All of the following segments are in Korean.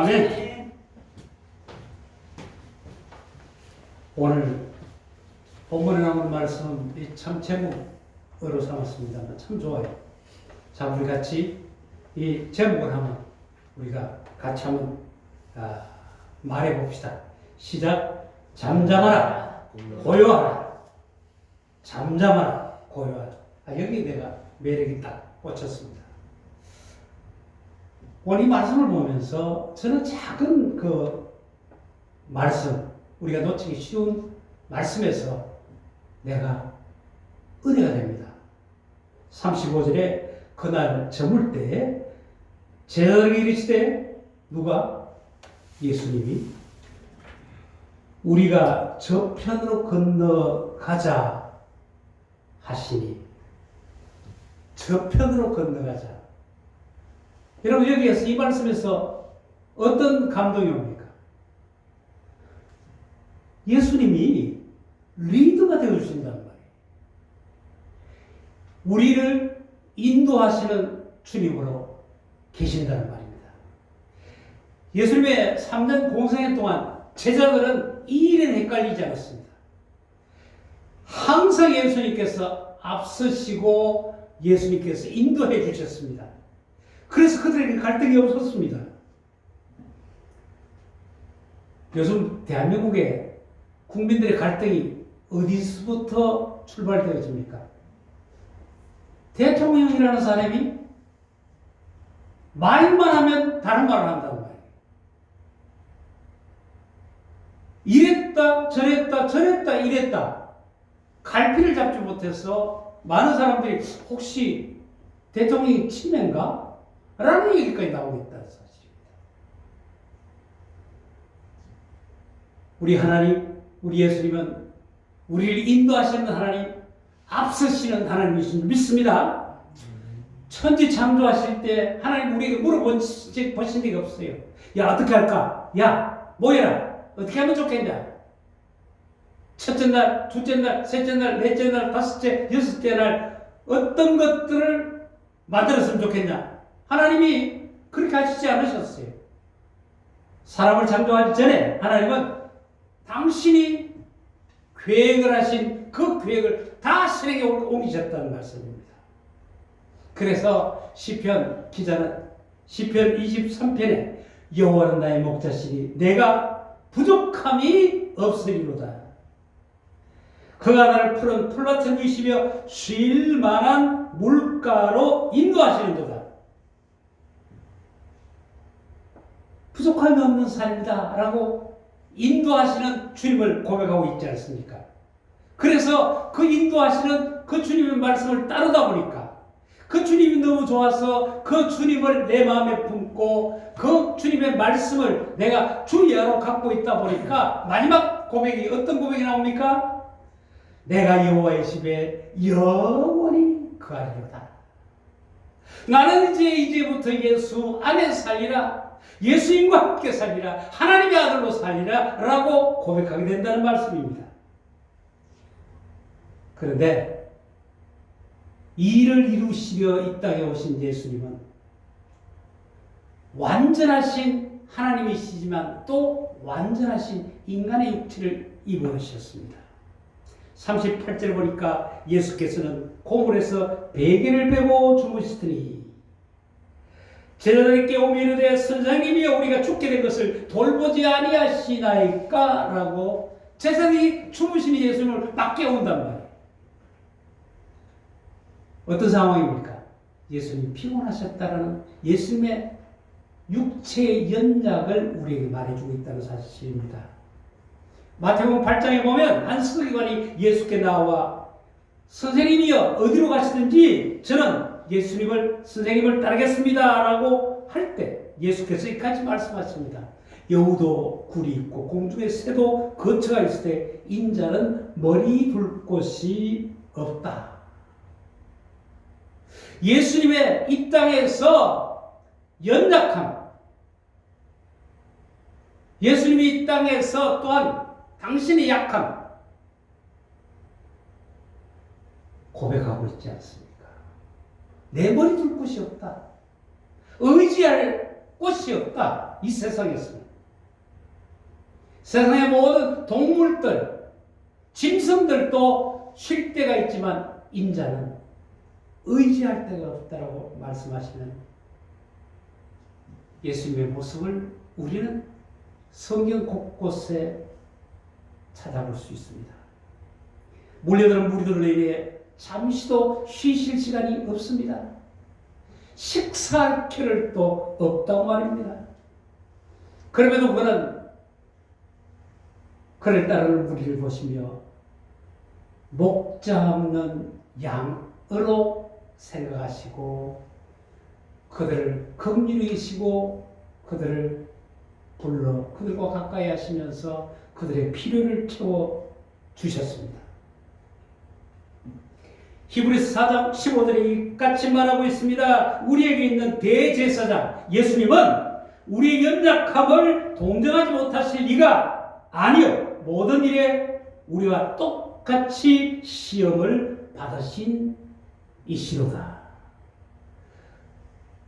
아멘. 오늘 본문에 나오는 말씀은 참 제목으로 삼았습니다. 참 좋아요. 자, 우리 같이 이 제목을 한번 우리가 같이 한번 말해 봅시다. 시작. 잠잠하라, 고요하라. 잠잠하라, 고요하라. 여기 내가 매력이 딱 꽂혔습니다. 오늘 이 말씀을 보면서 저는 작은 그 말씀, 우리가 놓치기 쉬운 말씀에서 내가 은혜가 됩니다. 35절에 그날 저물 때에 제자들에게 이르시되 누가? 예수님이 우리가 저편으로 건너가자 하시니 저편으로 건너가자. 여러분 여기에서 이 말씀에서 어떤 감동이 옵니까? 예수님이 리더가 되어주신다는 말이에요. 우리를 인도하시는 주님으로 계신다는 말입니다. 예수님의 3년 공생애 동안 제자들은 이 일에 헷갈리지 않았습니다. 항상 예수님께서 앞서시고 예수님께서 인도해 주셨습니다. 그래서 그들에게 갈등이 없었습니다. 요즘 대한민국의 국민들의 갈등이 어디서부터 출발되어집니까? 대통령이라는 사람이 말만 하면 다른 말을 한다는 말이에요. 이랬다 저랬다 이랬다 갈피를 잡지 못해서 많은 사람들이 혹시 대통령이 침해인가? 라는 얘기까지 나오고 있다는 사실입니다. 우리 하나님, 우리 예수님은 우리를 인도하시는 하나님, 앞서시는 하나님이신 줄 믿습니다. 천지 창조하실 때 하나님 우리에게 물어보신 적이 없어요. 야, 어떻게 할까? 야, 뭐 해라? 어떻게 하면 좋겠냐? 첫째 날, 둘째 날, 셋째 날, 넷째 날, 다섯째, 여섯째 날 어떤 것들을 만들었으면 좋겠냐? 하나님이 그렇게 하시지 않으셨어요. 사람을 창조하기 전에 하나님은 당신이 계획을 하신 그 계획을 다 실행에 옮기셨다는 말씀입니다. 그래서 시편 기자는 시편 23편에 여호와는 나의 목자시니 내가 부족함이 없으리로다. 그가 나를 푸른 풀밭에 누이시며 쉴 만한 물가로 인도하시는도다. 부족함이 없는 삶이다 라고 인도하시는 주님을 고백하고 있지 않습니까? 그래서 그 인도하시는 그 주님의 말씀을 따르다 보니까 그 주님이 너무 좋아서 그 주님을 내 마음에 품고 그 주님의 말씀을 내가 주의하러 갖고 있다 보니까 마지막 고백이 어떤 고백이 나옵니까? 내가 여호와의 집에 영원히 거하리로다. 나는 이제부터 예수 안에 살리라. 예수님과 함께 살리라. 하나님의 아들로 살리라. 라고 고백하게 된다는 말씀입니다. 그런데 이 일을 이루시려 이 땅에 오신 예수님은 완전하신 하나님이시지만 또 완전하신 인간의 육체를 입으셨습니다. 38절 보니까 예수께서는 고물에서 베개를 베고 주무시더니 제자들에게 오며 이르되 선생님이여 우리가 죽게 된 것을 돌보지 아니하시나이까? 라고 제자들이 주무시는 예수님을 막 깨운단 말이에요. 어떤 상황입니까? 예수님이 피곤하셨다라는 예수님의 육체의 연약을 우리에게 말해주고 있다는 사실입니다. 마태복음 8장에 보면 한 서기관이 예수께 나와 선생님이여 어디로 가시든지 저는 예수님을 선생님을 따르겠습니다 라고 할 때 예수께서 이까지 말씀하십니다. 여우도 굴이 있고 공중에 새도 거처가 있을 때 인자는 머리 둘 곳이 없다. 예수님의 이 땅에서 연약함, 예수님이 이 땅에서 또한 당신의 약함 고백하고 있지 않습니까? 내 머리 둘 곳이 없다. 의지할 꽃이 없다. 이 세상에서는. 세상의 모든 동물들, 짐승들도 쉴 데가 있지만 인자는 의지할 데가 없다라고 말씀하시는 예수님의 모습을 우리는 성경 곳곳에 찾아볼 수 있습니다. 몰려드는 무리들을 위해 잠시도 쉬실 시간이 없습니다. 식사할 겨를도 없다고 말입니다. 그럼에도 그는 그를 따르는 무리를 보시며 목자 없는 양으로 생각하시고 그들을 긍휼히 여기시고 그들을 불러 그들과 가까이 하시면서 그들의 필요를 채워 주셨습니다. 히브리서 4장 15절에 같이 말하고 있습니다. 우리에게 있는 대제사장 예수님은 우리의 연약함을 동정하지 못하실 이가 아니요 모든 일에 우리와 똑같이 시험을 받으신 이시로다.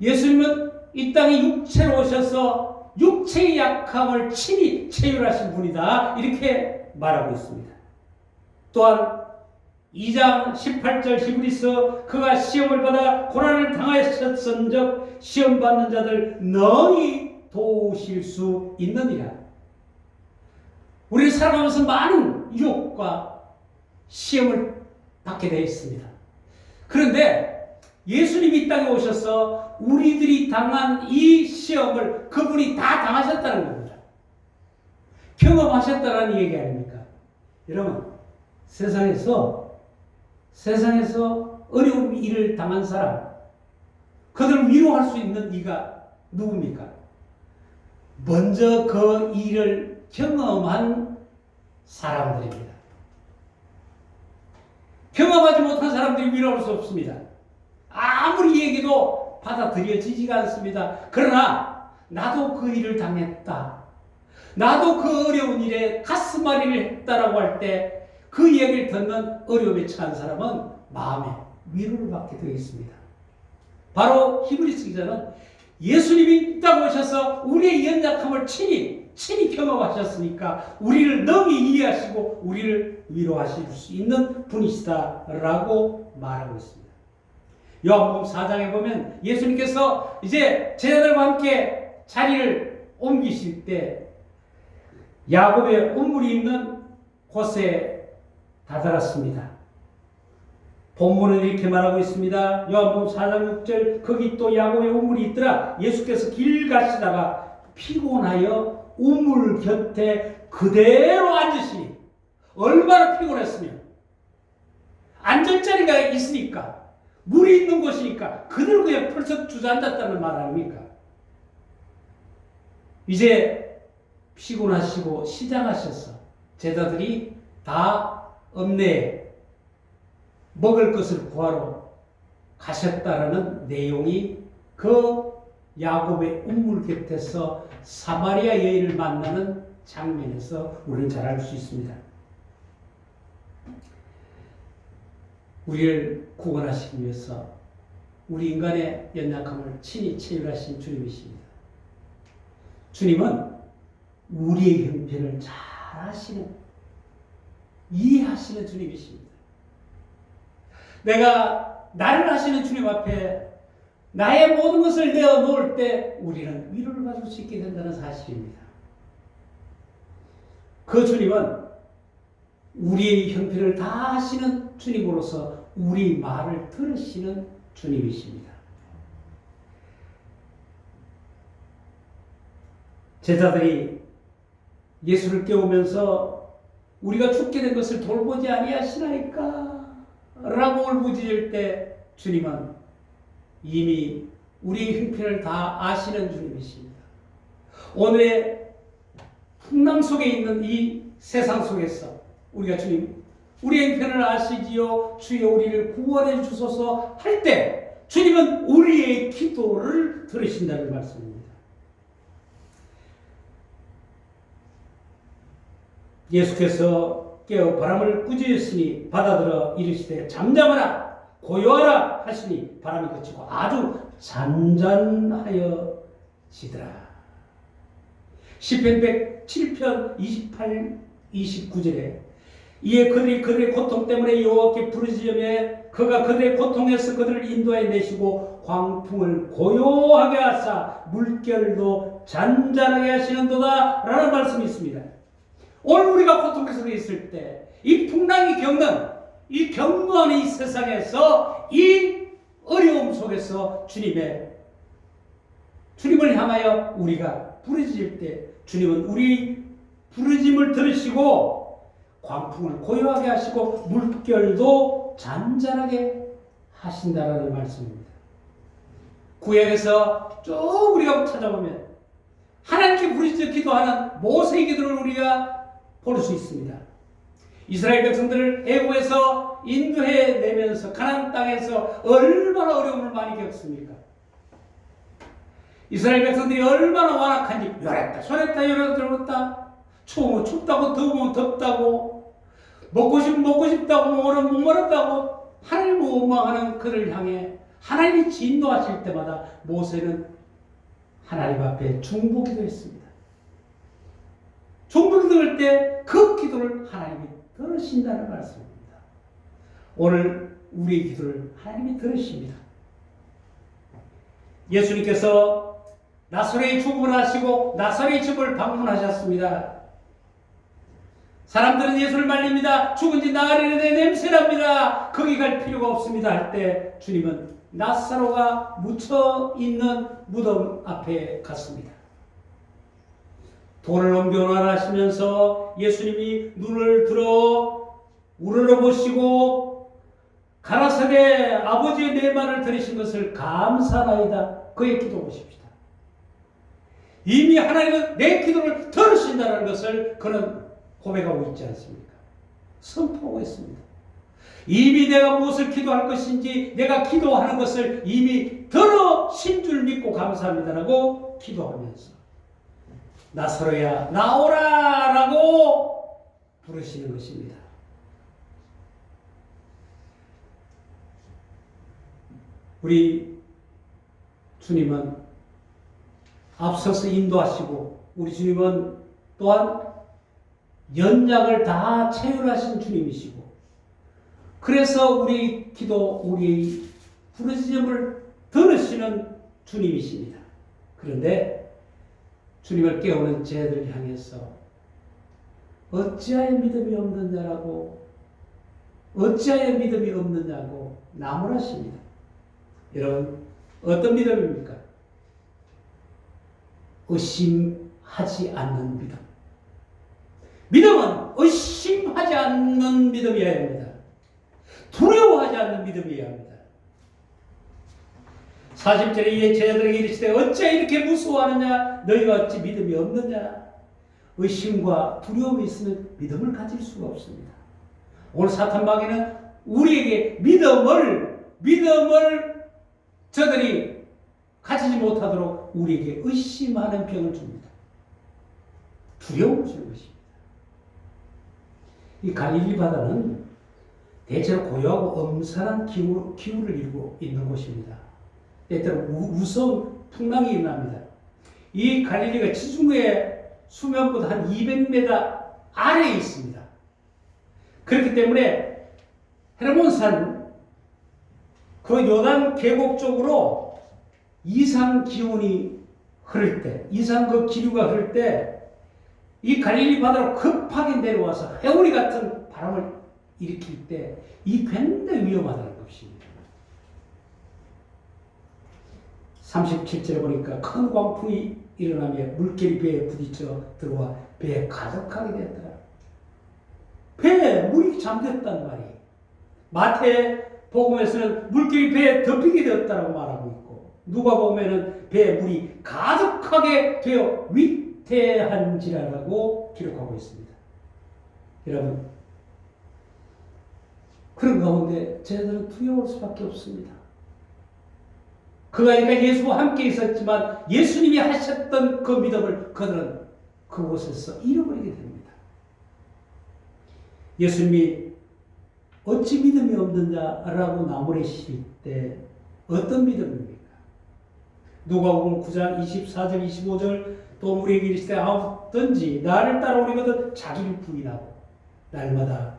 예수님은 이 땅에 육체로 오셔서 육체의 약함을 친히 체휼하신 분이다. 이렇게 말하고 있습니다. 또한 2장 18절 히브리서 그가 시험을 받아 고난을 당하였은즉 시험 받는 자들 너희 도우실 수 있느니라. 우리는 살아가면서 많은 유혹과 시험을 받게 되어 있습니다. 그런데 예수님이 이 땅에 오셔서 우리들이 당한 이 시험을 그분이 다 당하셨다는 겁니다. 경험하셨다는 얘기 아닙니까? 여러분, 세상에서 어려운 일을 당한 사람, 그들을 위로할 수 있는 이가 누굽니까? 먼저 그 일을 경험한 사람들입니다. 경험하지 못한 사람들이 위로할 수 없습니다. 아무리 얘기도 받아들여지지가 않습니다. 그러나 나도 그 일을 당했다. 나도 그 어려운 일에 가슴앓이를 했다라고 할 때 그 이야기를 듣는 어려움에 처한 사람은 마음에 위로를 받게 되어 있습니다. 바로 히브리서 기자는 예수님이 이 땅에 오셔서 우리의 연약함을 친히 경험하셨으니까 우리를 너무 이해하시고 우리를 위로하실 수 있는 분이시다라고 말하고 있습니다. 요한복음 4장에 보면 예수님께서 이제 제자들과 함께 자리를 옮기실 때 야곱의 운물이 있는 곳에 다다랐습니다. 본문은 이렇게 말하고 있습니다. 요한복음 4장 6절 거기 또 야곱의 우물이 있더라. 예수께서 길 가시다가 피곤하여 우물 곁에 그대로 앉으시니 얼마나 피곤했으면 앉을 자리가 있으니까 물이 있는 곳이니까 그대로 그냥 펄썩 주저앉았다는 말 아닙니까? 이제 피곤하시고 시장하셔서 제자들이 다 읍내에 먹을 것을 구하러 가셨다라는 내용이 그 야곱의 우물 곁에서 사마리아 여인을 만나는 장면에서 우리는 잘 알 수 있습니다. 우리를 구원하시기 위해서 우리 인간의 연약함을 친히 체휼하신 주님이십니다. 주님은 우리의 형편을 잘 아시는, 이해하시는 주님이십니다. 내가 나를 아시는 주님 앞에 나의 모든 것을 내어놓을 때 우리는 위로를 받을 수 있게 된다는 사실입니다. 그 주님은 우리의 형편을 다 아시는 주님으로서 우리 말을 들으시는 주님이십니다. 제자들이 예수를 깨우면서 우리가 죽게 된 것을 돌보지 아니하시나이까 라고 울부짖을 때 주님은 이미 우리의 형편을 다 아시는 주님이십니다. 오늘의 풍랑 속에 있는 이 세상 속에서 우리가 주님, 우리의 형편을 아시지요. 주여 우리를 구원해 주소서 할 때 주님은 우리의 기도를 들으신다는 말씀입니다. 예수께서 깨어 바람을 꾸짖으시니 바다들어 이르시되 잠잠하라 고요하라 하시니 바람이 그치고 아주 잔잔하여 시더라. 시편 107편 28, 29절에 이에 그들의 고통 때문에 여호와께 부르짖으며 그가 그들의 고통에서 그들을 인도해 내시고 광풍을 고요하게 하사 물결도 잔잔하게 하시는도다 라는 말씀이 있습니다. 오늘 우리가 고통 속에 있을 때 이 풍랑이 겪는 이 경무하는 이 세상에서 이 어려움 속에서 주님을 향하여 우리가 부르짖을 때 주님은 우리 부르짖음을 들으시고 광풍을 고요하게 하시고 물결도 잔잔하게 하신다라는 말씀입니다. 구약에서 쭉 우리가 찾아보면 하나님께 부르짖어 기도하는 모세의 기도를 우리가 볼 수 있습니다. 이스라엘 백성들을 애굽에서 인도해 내면서 가나안 땅에서 얼마나 어려움을 많이 겪습니까? 이스라엘 백성들이 얼마나 완악한지 요랬다 저랬다 요랬다 저랬다 추우면 춥다고 더우면 덥다고 먹고 싶으면 먹고 싶다고 목마르면 목마르다고 하나님을 원망하는 그를 향해 하나님이 진노하실 때마다 모세는 하나님 앞에 중보기도 했습니다. 중보기도 할 때 그 기도를 하나님이 들으신다는 말씀입니다. 오늘 우리의 기도를 하나님이 들으십니다. 예수님께서 나사렛에 죽음을 하시고 나사렛 집을 방문하셨습니다. 사람들은 예수를 말립니다. 죽은 지 나흘이나 냄새납니다. 거기 갈 필요가 없습니다 할 때 주님은 나사로가 묻혀 있는 무덤 앞에 갔습니다. 돌을 옮겨놔라 하시면서 예수님이 눈을 들어 우러러보시고 가라사대 아버지의 내 말을 들으신 것을 감사하나이다. 그의 기도 보십시다. 이미 하나님은 내 기도를 들으신다는 것을 그는 고백하고 있지 않습니까? 선포하고 있습니다. 이미 내가 무엇을 기도할 것인지 내가 기도하는 것을 이미 들으신 줄 믿고 감사합니다라고 기도하면서 나사로야 나오라 라고 부르시는 것입니다. 우리 주님은 앞서서 인도하시고 우리 주님은 또한 연약을 다 체휼하신 주님이시고 그래서 우리 기도, 우리의 부르짖음을 들으시는 주님이십니다. 그런데 주님을 깨우는 죄들을 향해서 어찌하여 믿음이 없느냐라고 어찌하여 믿음이 없느냐고 나무라십니다. 여러분 어떤 믿음입니까? 의심하지 않는 믿음. 믿음은 의심하지 않는 믿음이어야 합니다. 두려워하지 않는 믿음이어야 합니다. 40절에 이에 제자들에게 이르시되 어찌 이렇게 무서워하느냐 너희가 어찌 믿음이 없느냐. 의심과 두려움이 있으면 믿음을 가질 수가 없습니다. 오늘 사탄마귀는 우리에게 믿음을 저들이 가지지 못하도록 우리에게 의심하는 병을 줍니다. 두려움을 주는 것입니다. 이 갈릴리 바다는 대체로 고요하고 엄선한 기후를 이루고 있는 곳입니다. 때때로 무서운 풍랑이 일어납니다. 이 갈릴리가 지중해 수면보다 한 200m 아래에 있습니다. 그렇기 때문에 헤르몬산 그 요단 계곡 쪽으로 이상 기온이 흐를 때, 이상 그 기류가 흐를 때 이 갈릴리 바다로 급하게 내려와서 회오리 같은 바람을 일으킬 때 이 굉장히 위험하다는 것입니다. 37절에 보니까 큰 광풍이 일어나며 물결이 배에 부딪혀 들어와 배에 가득하게 되었더라. 배에 물이 잠겼단 말이에요. 마태복음에서는 물결이 배에 덮이게 되었다고 말하고 있고 누가복음에는 배에 물이 가득하게 되어 위태한지라라고 기록하고 있습니다. 여러분 그런 가운데 제자들은 두려울 수밖에 없습니다. 그가 예수와 함께 있었지만 예수님이 하셨던 그 믿음을 그들은 그곳에서 잃어버리게 됩니다. 예수님이 어찌 믿음이 없느냐라고 나무라실 때 어떤 믿음입니까? 누가복음 9장 24절 25절 또 우리에게 이르시되 아무든지 나를 따라오려거든 자기를 부인하고 날마다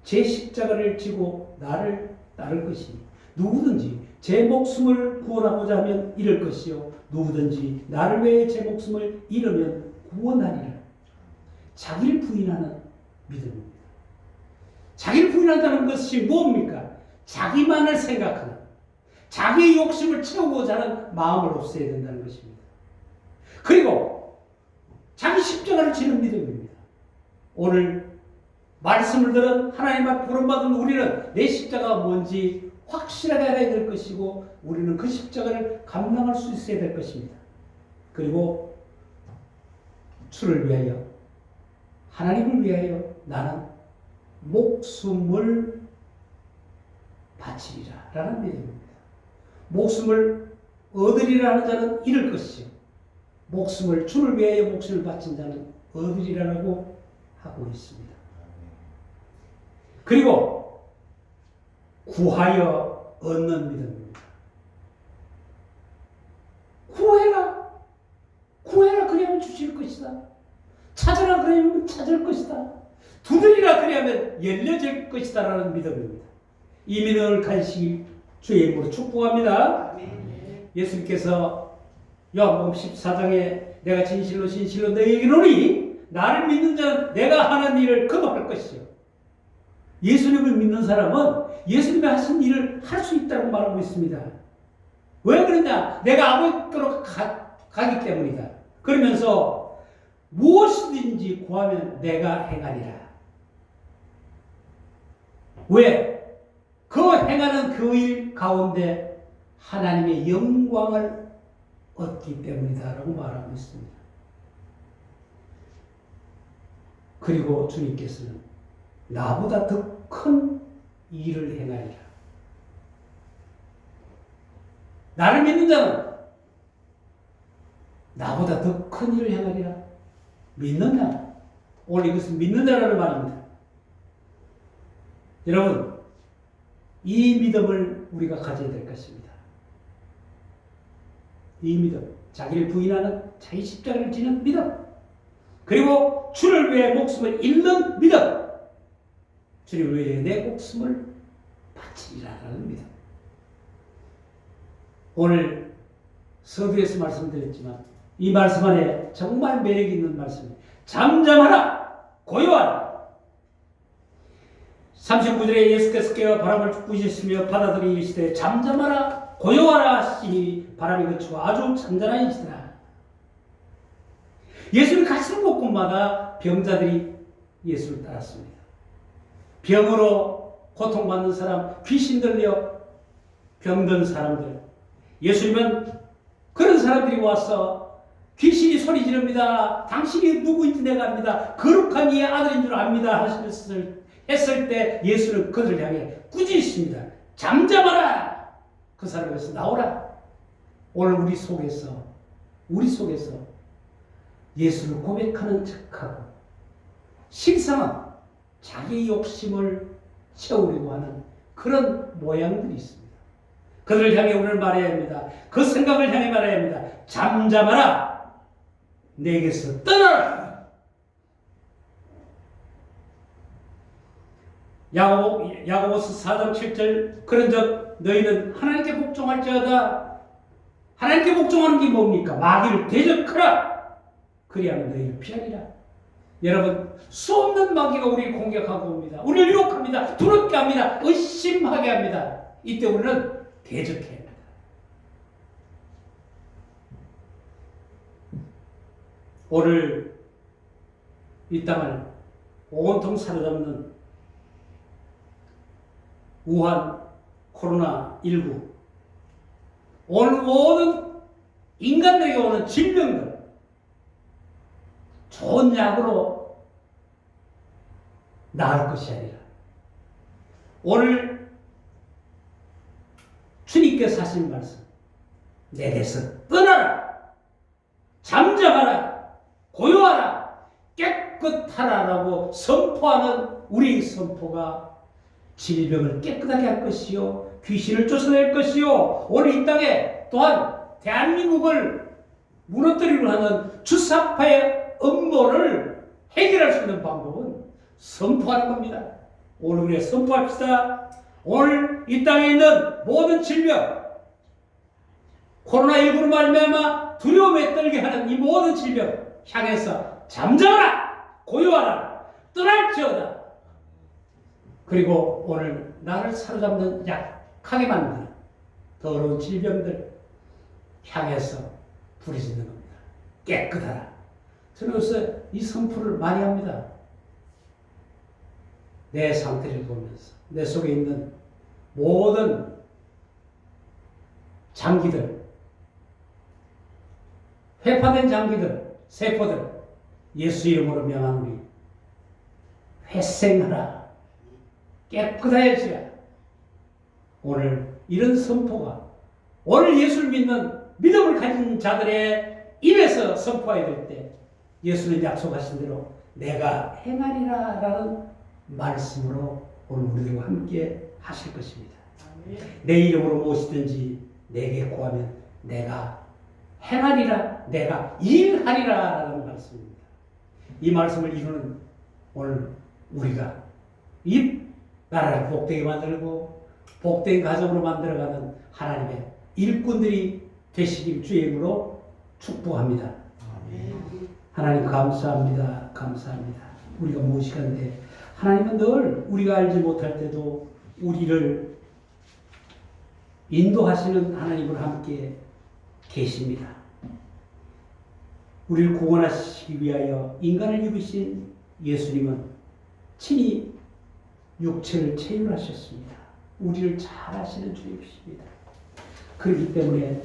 제 십자가를 지고 나를 따를 것이니 누구든지 제 목숨을 구원하고자 하면 잃을 것이요 누구든지 나를 위해 제 목숨을 잃으면 구원하리라. 자기를 부인하는 믿음입니다. 자기를 부인한다는 것이 뭡니까? 자기만을 생각하는, 자기의 욕심을 채우고자 하는 마음을 없애야 된다는 것입니다. 그리고 자기 십자가를 지는 믿음입니다. 오늘 말씀을 들은 하나님 앞 부름받은 우리는 내 십자가가 뭔지 확실하게 알아야 될 것이고 우리는 그 십자가를 감당할 수 있어야 될 것입니다. 그리고 주를 위하여, 하나님을 위하여 나는 목숨을 바치리라 라는 믿음입니다. 목숨을 얻으리라 하는 자는 잃을 것이요 목숨을 주를 위하여 목숨을 바친 자는 얻으리라고 하고 있습니다. 그리고 구하여 얻는 믿음입니다. 구해라 그리하면 주실 것이다. 찾으라 그리하면 찾을 것이다. 두드리라 그리하면 열려질 것이다 라는 믿음입니다. 이 믿음을 가지시길 주의 이름으로 축복합니다. 예수님께서 요한복음 14장에 내가 진실로 너희에게 이르노니 나를 믿는 자는 내가 하는 일을 그도 할 것이요. 예수님을 믿는 사람은 예수님이 하신 일을 할 수 있다고 말하고 있습니다. 왜 그러냐? 내가 아버지께로 가기 때문이다. 그러면서 무엇이든지 구하면 내가 행하리라. 왜? 그 행하는 그 일 가운데 하나님의 영광을 얻기 때문이다 라고 말하고 있습니다. 그리고 주님께서는 나보다 더 큰 일을 행하리라. 나를 믿는 자는 나보다 더 큰 일을 행하리라. 믿는 자. 오늘 이것은 믿는 자라는 말입니다. 여러분, 이 믿음을 우리가 가져야 될 것입니다. 이 믿음, 자기를 부인하는, 자기 십자가를 지는 믿음, 그리고 주를 위해 목숨을 잃는 믿음, 주를 위해 내 목숨을 바치리라는 믿음. 오늘 서두에서 말씀드렸지만 이 말씀 안에 정말 매력이 있는 말씀입니다. 잠잠하라, 고요하라. 39절에 예수께서 깨어 바람을 부으셨으며 바다들이 이르시되 잠잠하라 고요하라 하시니 바람이 그치고 아주 잔잔하시더라. 예수를 가시는 곳곳마다 병자들이 예수를 따랐습니다. 병으로 고통받는 사람, 귀신 들려 병든 사람들, 예수님은 그런 사람들이 와서 귀신이 소리 지릅니다. 당신이 누구인지 내가 압니다. 거룩한 이의 아들인 줄 압니다. 했을 때 예수는 그들을 향해 꾸짖습니다. 잠잠하라. 그 사람에서 나오라. 오늘 우리 속에서 예수를 고백하는 척하고 실상은 자기 욕심을 채우려고 하는 그런 모양들이 있습니다. 그들을 향해 우리는 말해야 합니다. 그 생각을 향해 말해야 합니다. 잠잠하라. 내게서 떠나라. 야고보서 4장 7절 그런즉 너희는 하나님께 복종할지어다. 하나님께 복종하는 게 뭡니까? 마귀를 대적하라. 그리하면 너희를 피하리라. 여러분, 수없는 마귀가 우리를 공격하고 옵니다. 우리를 유혹합니다. 두렵게 합니다. 의심하게 합니다. 이때 우리는 대적해야 합니다. 오늘 이 땅을 온통 사로잡는 우한 코로나19, 오늘 모든 인간들에게 오는 질병들, 좋은 약으로 나을 것이 아니라 오늘 주님께서 하신 말씀, 내게서 떠나라, 잠잠하라, 고요하라, 깨끗하라라고 선포하는 우리의 선포가 질병을 깨끗하게 할 것이요, 귀신을 쫓아낼 것이요, 오늘 이 땅에 또한 대한민국을 무너뜨리려 하는 주사파의 음모를 해결할 수 있는 방법은 선포하는 겁니다. 오늘 우리 선포합시다. 오늘 이 땅에 있는 모든 질병, 코로나19로 말미암아 두려움에 떨게 하는 이 모든 질병 향해서 잠잠하라, 고요하라, 떠날지어다. 그리고 오늘 나를 사로잡는 약하게 만드는 더러운 질병들 향해서 부르짖는 겁니다. 깨끗하라. 저는 요새 이 선포를 많이 합니다. 내 상태를 보면서 내 속에 있는 모든 장기들, 회파된 장기들, 세포들 예수 이름으로 명하노니 회생하라, 깨끗하여지라. 오늘 이런 선포가 오늘 예수를 믿는 믿음을 가진 자들의 입에서 선포해야 될 때 예수는 약속하신 대로 내가 행하리라 라는 말씀으로 오늘 우리들과 함께 하실 것입니다. 내 이름으로 무엇이든지 내게 구하면 내가 행하리라, 내가 일하리라 라는 말씀입니다. 이 말씀을 이루는 오늘 우리가 이 나라를 복되게 만들고 복된 가정으로 만들어가는 하나님의 일꾼들이 되시길 주의 이름으로 축복합니다. 하나님 감사합니다. 감사합니다. 우리가 무엇이간데 하나님은 늘 우리가 알지 못할 때도 우리를 인도하시는 하나님을 함께 계십니다. 우리를 구원하시기 위하여 인간을 입으신 예수님은 친히 육체를 체휼하셨습니다. 우리를 잘 아시는 주님이십니다. 그렇기 때문에